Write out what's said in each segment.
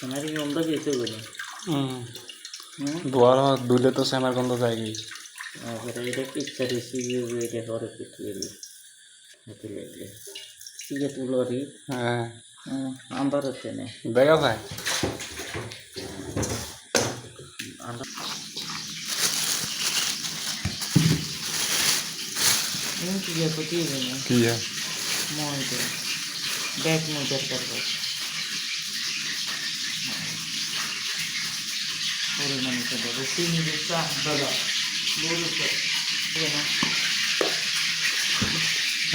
हमारी गंदा कैसे बोले दोबारा दूल्हे तो सेमर गंदा जाएगी अगर ये किस तरह से ये और कुछ ये होते ले ये तो लोरी अंदर होते ने देखा था ये पति है की है मोटे बैक मोटर कर दो पूरे मन से दो सीनी जैसा बड़ा बोल से ये ना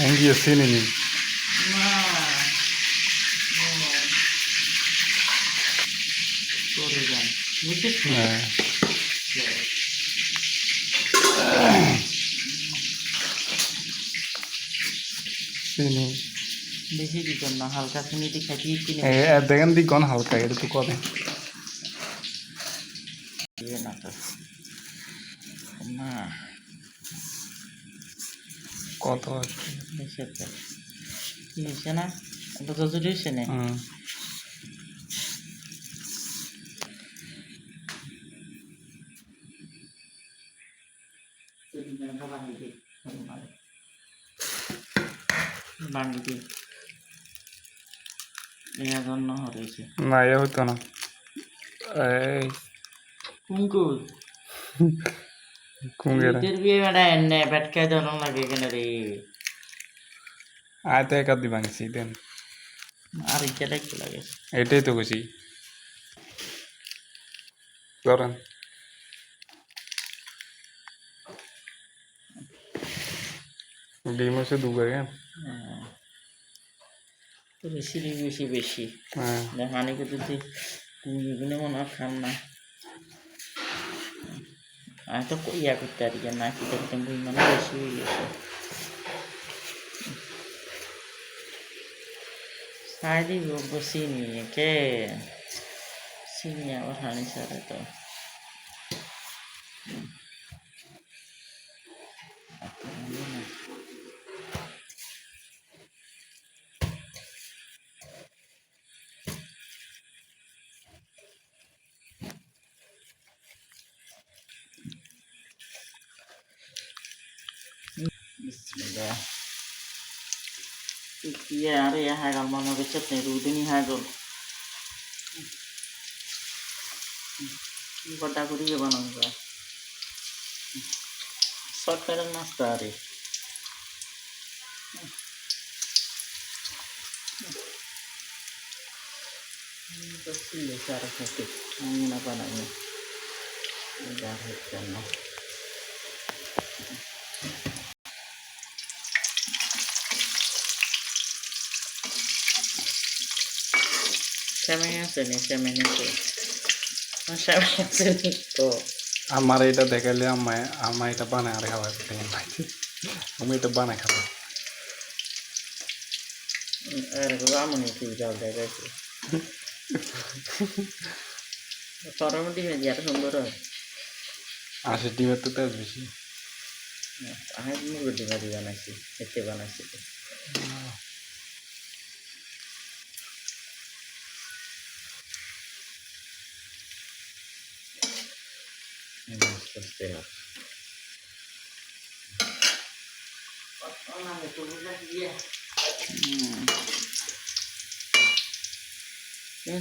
एंगी ऐसी नहीं पूरे जान मुझे চিনি বেশি দিতেন না হালকা চিনি দিয়ে খাইতে কিনে দেখেন দি কোন হালকা এটা তো কত না তো না কত বেশি তো কি হয়েছে না এটা তো জরুরি হয়েছে না বাঙ্গি এর জন্য হয়েছে না এ হতো না এই কুঙ্কুর কুঙ্গের ইতের বিয়ে বেটা এনে বেটকাই ধরন লাগে কেন রে আয়তে একা দি ভাঙছি দেন আর ইটা কি লাগে এটাই তো খুশি করেন ডিম হচ্ছে দুবার বেশি বেশি বেশি হানি করতে কুড়িগুলো মনে হয় খান না আমি তো ইয়া করতে পারি না খেতে খেতে মানে বেশি হয়ে গেছে খাই দিব চিনি কে চিনি আবার হানি সারে তো Bismillah. Iya, hari ya hagal mana becet nih, rudin nih hagal. Bada kuri ya bana enggak. Short kadang nasta hari. Pasti ya cara sakit. Ini apa namanya? Udah hebat lah. Semen আছে নি সেমেন আছে নি তো আমার এটা দেখালে আমার এটা বানায় আর খাওয়া আমি এটা বানায় খাবো আর রামনি তুই যাও দেখাইছি তোর মধ্যে যেটা সুন্দর হয় আসে ডিমের তো তেজ বেশি আমি মুরগি ডিম বানাইছি এতে বানাইছি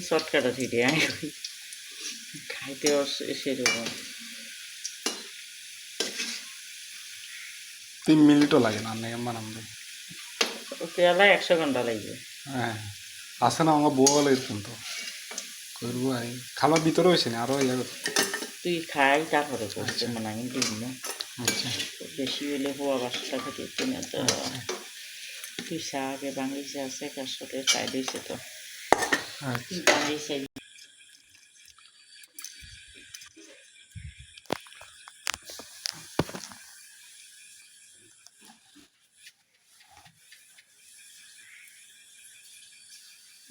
শর্টকাট আছে খাইতেও সেরকম 3 মিনিটও লাগে না বানাতে তেলা 100 ঘন্টা লাগবে হ্যাঁ আসে না আমার বউ বলে এরকম তো করবো খাবার ভিতরে হয়েছে না আরো তুই খাই তারপরে করছে মানে আমি দিন না বেশি হলে হওয়া বাসাটা খেতে না তো তুই আগে বাঙালি আছে কার সাথে খাই দিয়েছে তো বাঙালি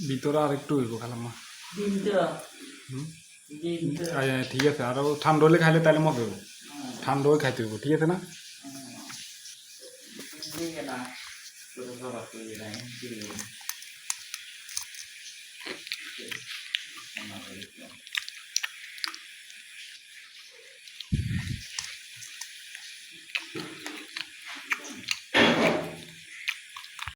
ভিতরে আর একটু হইব খালাম্মা ডিমটা ঠিক আছে আরো ঠান্ডা হলে খাইলে তাহলে মজা হবে ঠান্ডা হয়ে খাইতে হইব ঠিক আছে না